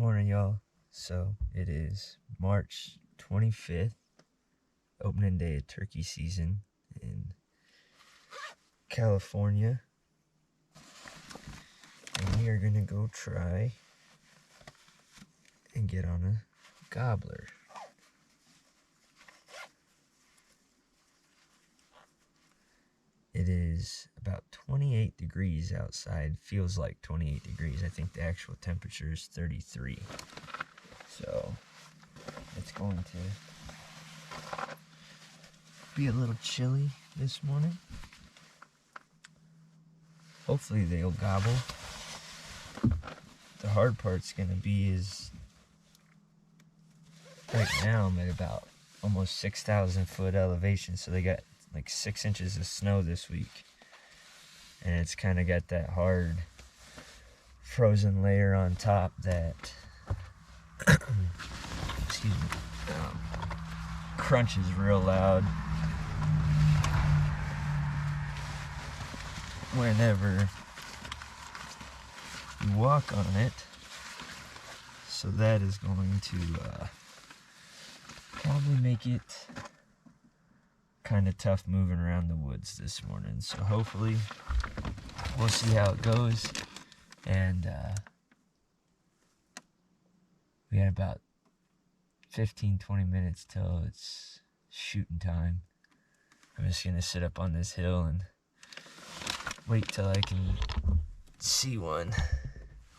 Morning, y'all. So it is March 25th, opening day of turkey season in California. And we are going to go try and get on a gobbler. It is about 28 degrees outside. Feels like 28 degrees. I think the actual temperature is 33. So it's going to be a little chilly this morning. Hopefully they'll gobble. The hard part's going to be is right now I'm at about almost 6,000 foot elevation, so they got like 6 inches of snow this week, and it's kind of got that hard frozen layer on top that excuse me, crunches real loud whenever you walk on it. So that is going to probably make it kind of tough moving around the woods this morning. So hopefully we'll see how it goes. And we had about 15-20 minutes till it's shooting time. I'm just gonna sit up on this hill and wait till I can see one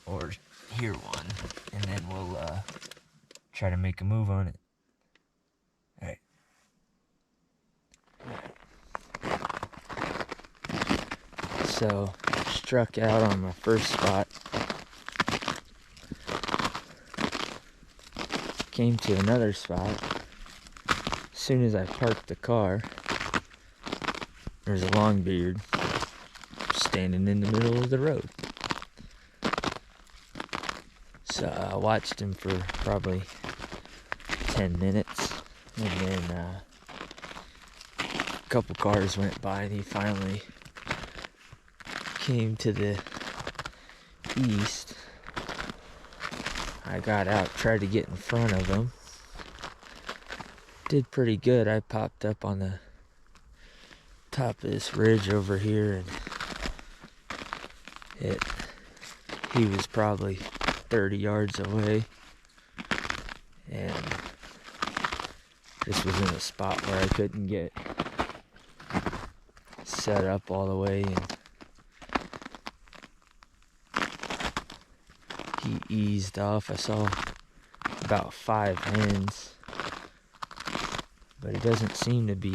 or hear one, and then we'll try to make a move on it. Alright. So, struck out on my first spot. Came to another spot. As soon as I parked the car, there's a longbeard standing in the middle of the road. So I watched him for probably 10 minutes, and then a couple cars went by and he finally came to the east. I got out, tried to get in front of him. Did pretty good. I popped up on the top of this ridge over here, and he was probably 30 yards away, and this was in a spot where I couldn't get set up all the way, and he eased off. I saw about 5 hens, but he doesn't seem to be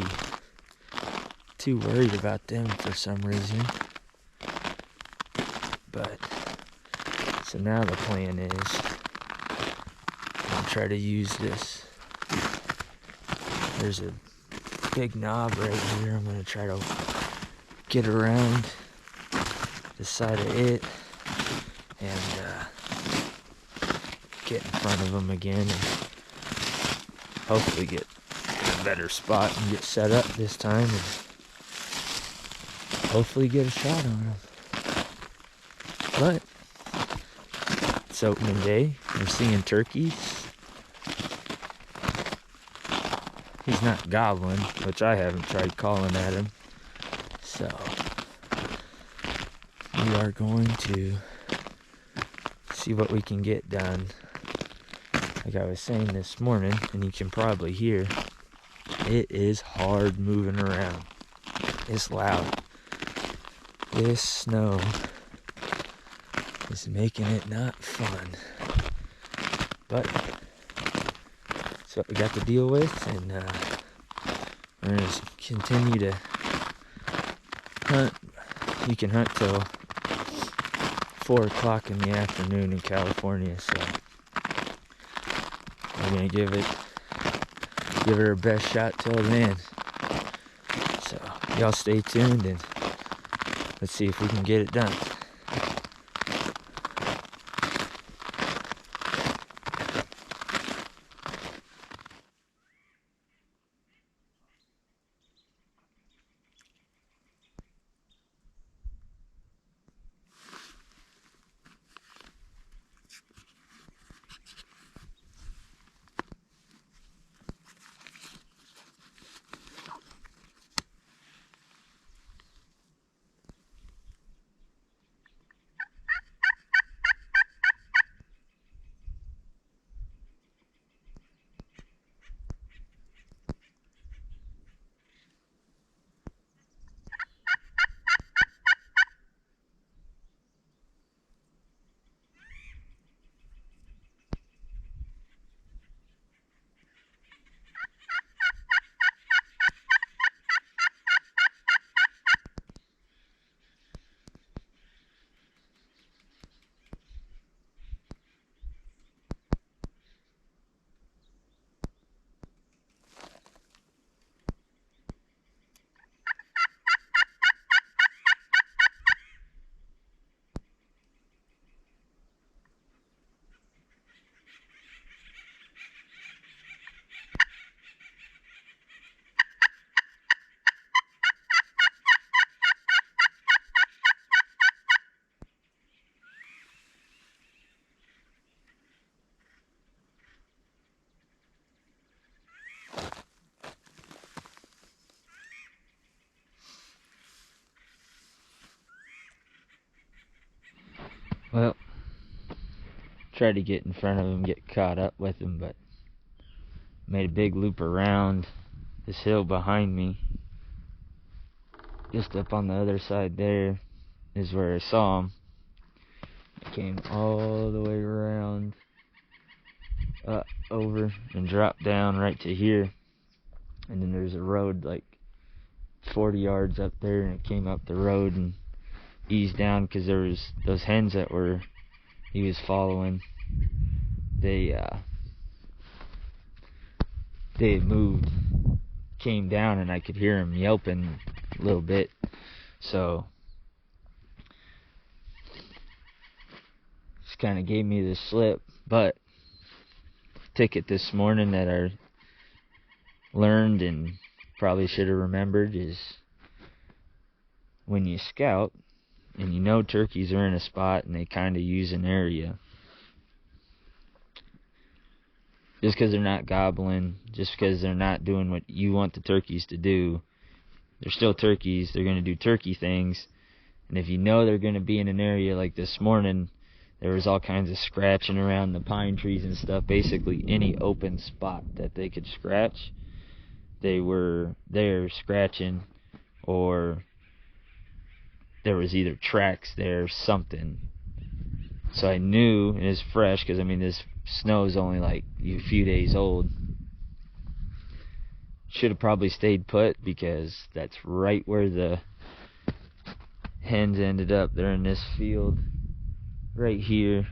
too worried about them for some reason. But so now the plan is I'll try to use this. There's a big knob right here. I'm gonna try to get around the side of it and get in front of him again, and hopefully get in a better spot and get set up this time, and hopefully get a shot on him. But it's opening day. We're seeing turkeys. He's not gobbling, which I haven't tried calling at him. So we are going to see what we can get done. Like I was saying this morning, and you can probably hear, it is hard moving around. It's loud. This snow is making it not fun. But that's what we got to deal with, and we're going to continue to hunt. You can hunt till 4 o'clock in the afternoon in California, so we're going to give it our best shot till then. So y'all stay tuned, and let's see if we can get it done. Well, tried to get in front of him, get caught up with him, but made a big loop around this hill behind me. Just up on the other side there is where I saw him. I came all the way around, over, and dropped down right to here. And then there's a road like 40 yards up there, and it came up the road and eased down because there was those hens that he was following. They had moved, came down, and I could hear him yelping a little bit. So just kind of gave me the slip. But ticket this morning that I learned and probably should have remembered is when you scout and you know turkeys are in a spot and they kind of use an area, just because they're not gobbling, just because they're not doing what you want the turkeys to do, they're still turkeys. They're going to do turkey things. And if you know they're going to be in an area like this morning, there was all kinds of scratching around the pine trees and stuff. Basically any open spot that they could scratch, they were there scratching, or there was either tracks there, something. So I knew, and it's fresh because I mean this snow is only like a few days old. Should have probably stayed put because that's right where the hens ended up. They're in this field right here,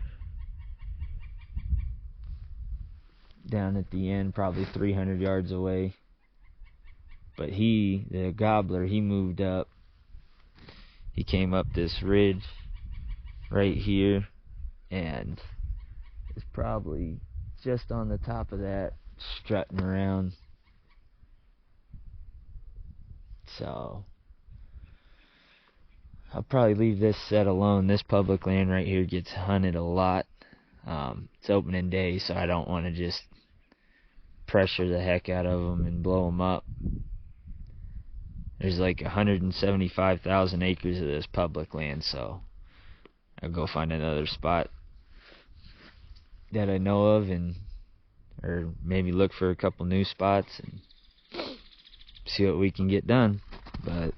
down at the end, probably 300 yards away. But the gobbler, he moved up. He came up this ridge right here and is probably just on the top of that, strutting around. So I'll probably leave this set alone. This public land right here gets hunted a lot. It's opening day, so I don't want to just pressure the heck out of them and blow them up. There's like 175,000 acres of this public land, so I'll go find another spot that I know of, or maybe look for a couple new spots and see what we can get done. But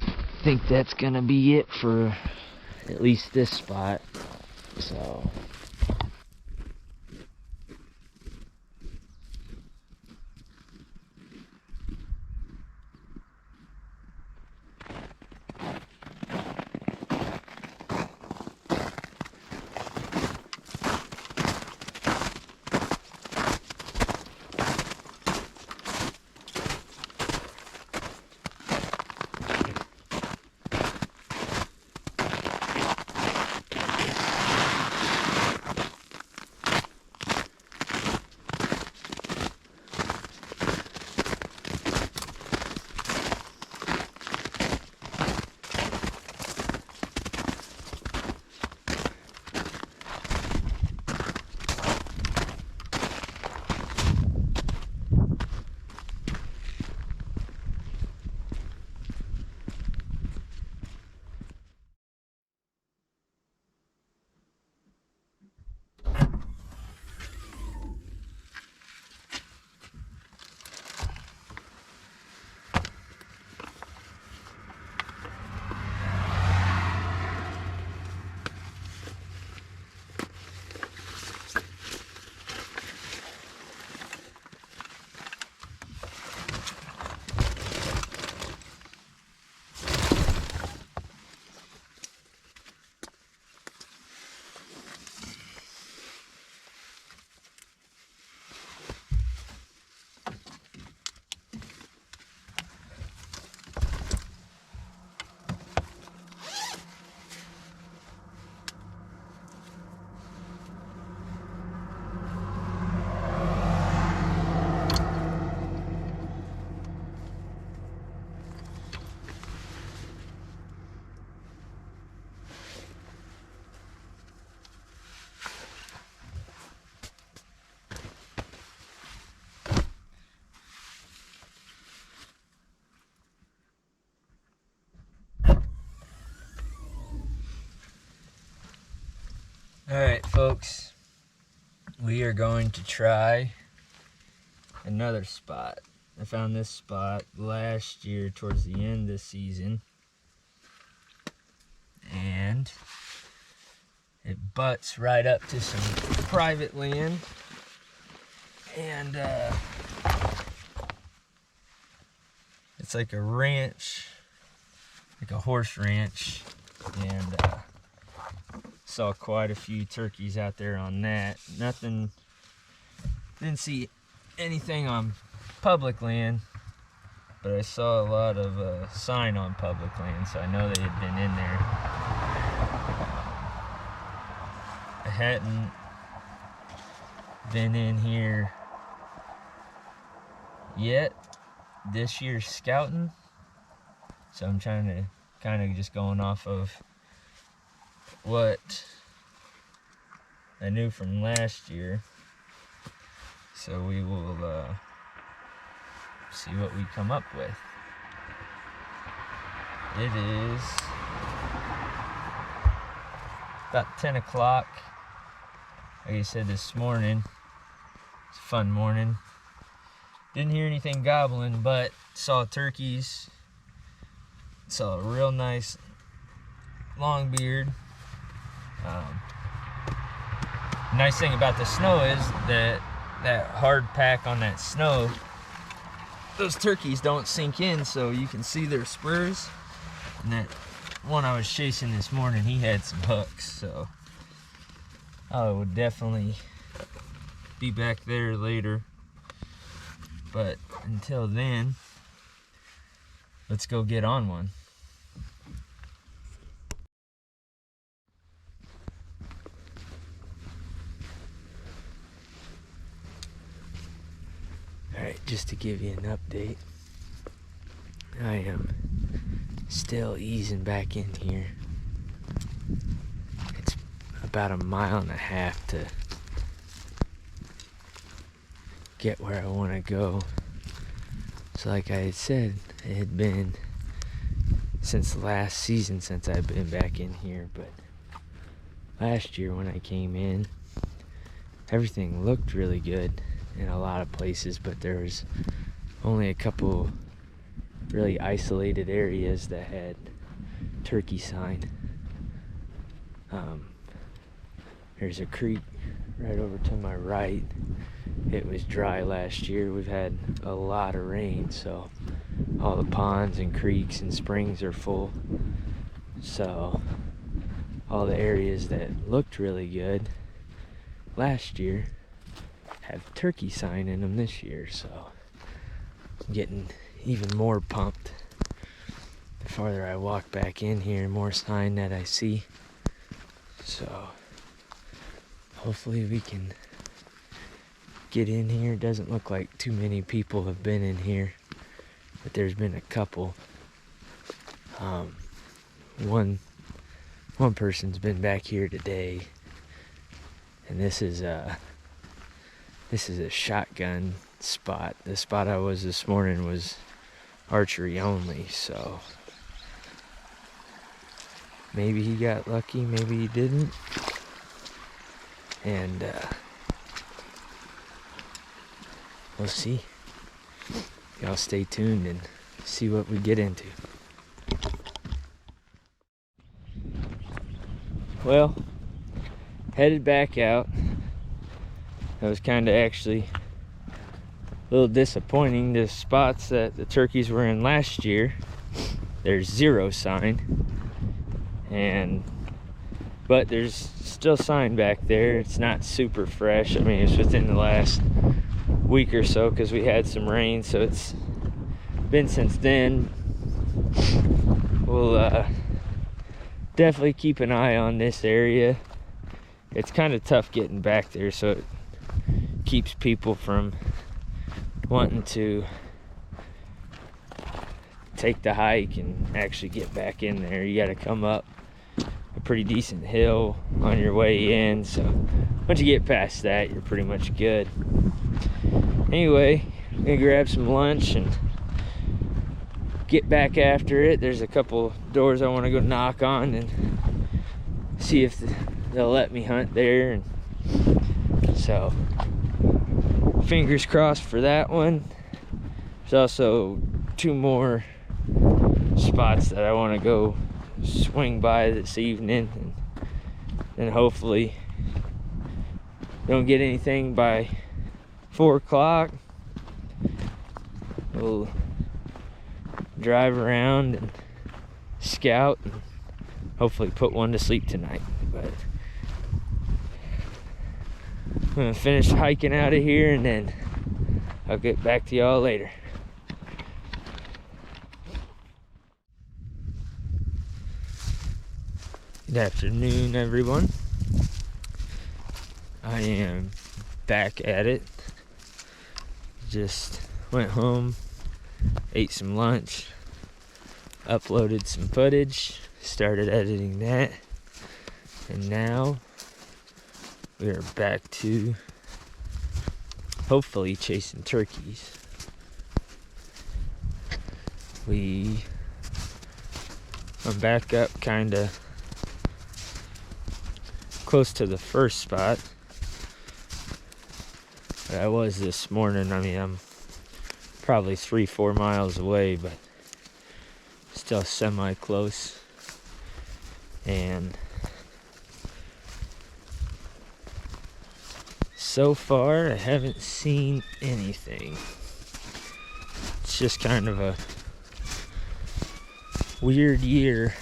I think that's gonna be it for at least this spot. So folks, we are going to try another spot. I found this spot last year towards the end of the season, and it butts right up to some private land, and it's like a ranch, like a horse ranch, and saw quite a few turkeys out there on that. Didn't see anything on public land, but I saw a lot of sign on public land, so I know they had been in there. I hadn't been in here yet this year scouting, so I'm trying to kind of just going off of what I knew from last year. So we will see what we come up with. It is about 10 o'clock. Like I said this morning, it's a fun morning. Didn't hear anything gobbling, but saw turkeys. Saw a real nice long beard. Nice thing about the snow is that hard pack on that snow, those turkeys don't sink in, so you can see their spurs. And that one I was chasing this morning, he had some hooks, so I would definitely be back there later. But until then, let's go get on one. Alright, just to give you an update, I am still easing back in here. It's about 1.5 miles to get where I want to go. So like I had said, it had been since last season since I've been back in here, but last year when I came in, everything looked really good in a lot of places, but there was only a couple really isolated areas that had turkey sign. There's a creek right over to my right. It was dry last year. We've had a lot of rain, so all the ponds and creeks and springs are full. So all the areas that looked really good last year have turkey sign in them this year, so I'm getting even more pumped. The farther I walk back in here, the more sign that I see. So hopefully we can get in here. It doesn't look like too many people have been in here, but there's been a couple. One person's been back here today, and this is a shotgun spot. The spot I was this morning was archery only, so maybe he got lucky, maybe he didn't. And we'll see. Y'all stay tuned and see what we get into. Well, headed back out. That was kind of actually a little disappointing. The spots that the turkeys were in last year, there's 0 sign, but there's still sign back there. It's not super fresh. I mean, it's within the last week or so because we had some rain, so it's been since then. We'll definitely keep an eye on this area. It's kind of tough getting back there, so it keeps people from wanting to take the hike and actually get back in there. You got to come up a pretty decent hill on your way in, so once you get past that, you're pretty much good. Anyway, I'm gonna grab some lunch and get back after it. There's a couple doors I want to go knock on and see if they'll let me hunt there, and So fingers crossed for that one. There's also 2 more spots that I want to go swing by this evening, and hopefully don't get anything by 4 o'clock. We'll drive around and scout and hopefully put one to sleep tonight. But I'm gonna finish hiking out of here, and then I'll get back to y'all later. Good afternoon, everyone. I am back at it. Just went home, ate some lunch, uploaded some footage, started editing that, and now we are back to hopefully chasing turkeys. I'm back up kinda close to the first spot that I was this morning. I mean, I'm probably 3-4 miles away, but still semi-close. And so far, I haven't seen anything. It's just kind of a weird year.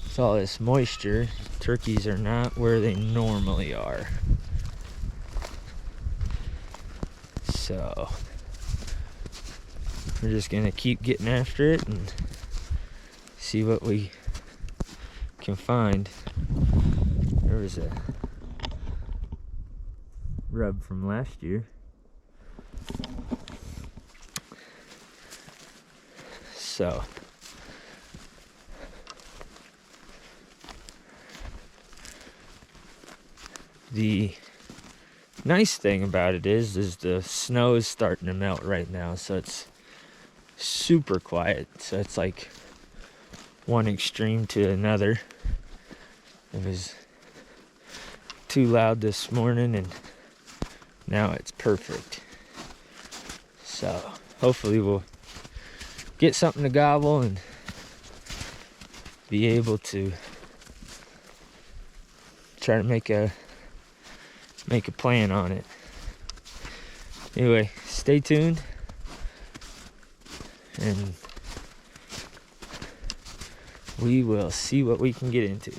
With all this moisture, turkeys are not where they normally are. So we're just gonna keep getting after it and see what we can find. There was a rub from last year. So the nice thing about it is the snow is starting to melt right now, so it's super quiet. So it's like one extreme to another. It was too loud this morning, and now it's perfect. So hopefully we'll get something to gobble and be able to try to make a plan on it. Anyway, stay tuned, and we will see what we can get into.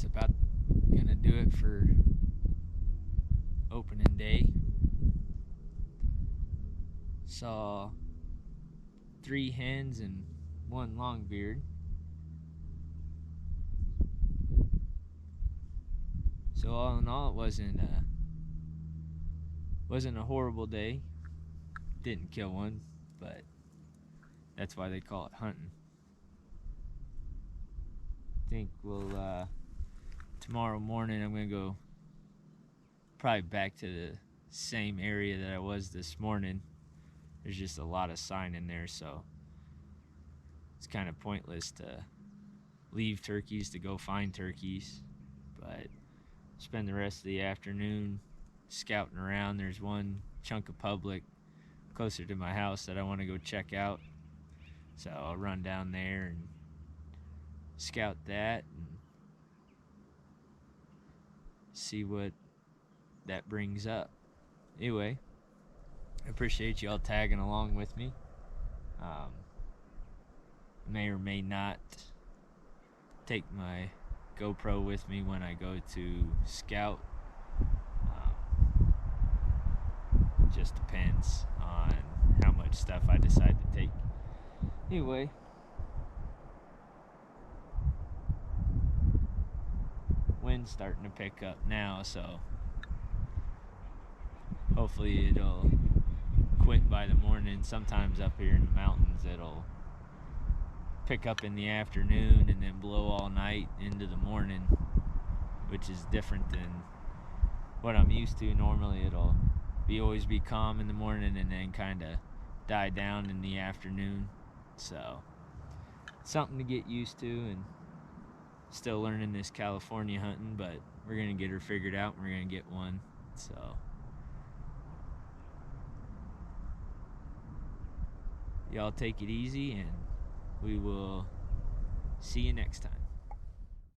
that's about gonna do it for opening day. Saw 3 hens and 1 longbeard. So all in all, it wasn't a horrible day. Didn't kill one, but that's why they call it hunting. I think we'll tomorrow morning I'm gonna go probably back to the same area that I was this morning. There's just a lot of sign in there, so it's kind of pointless to leave turkeys to go find turkeys. But spend the rest of the afternoon scouting around. There's one chunk of public closer to my house that I want to go check out, so I'll run down there and scout that and see what that brings up. Anyway, I appreciate y'all tagging along with me. May or may not take my GoPro with me when I go to scout. Just depends on how much stuff I decide to take. Anyway, wind's starting to pick up now, so hopefully it'll quit by the morning. Sometimes up here in the mountains it'll pick up in the afternoon and then blow all night into the morning, which is different than what I'm used to. Normally it'll always be calm in the morning and then kind of die down in the afternoon. So something to get used to, and still learning this California hunting, but we're gonna get her figured out and we're gonna get one. So y'all take it easy, and we will see you next time.